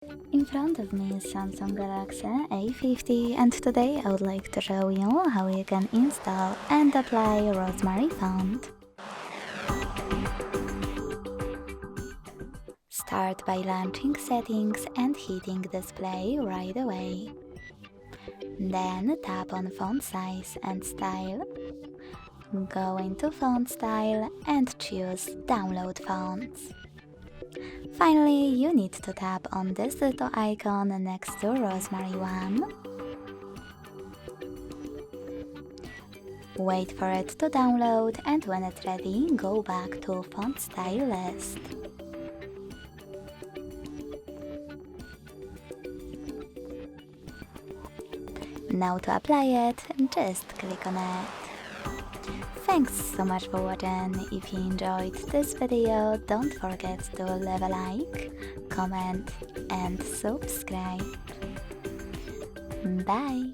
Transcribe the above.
In front of me is Samsung Galaxy A50 and today I would like to show you how you can install and apply Rosemary font. Start by launching settings and hitting display right away. Then tap on font size and style. Go into font style and choose download fonts. Finally, you need to tap on this little icon next to Rosemary one. Wait for it to download and when it's ready, go back to font style list. Now to apply it, just click on it. Thanks so much for watching. If you enjoyed this video, don't forget to leave a like, comment and subscribe. Bye!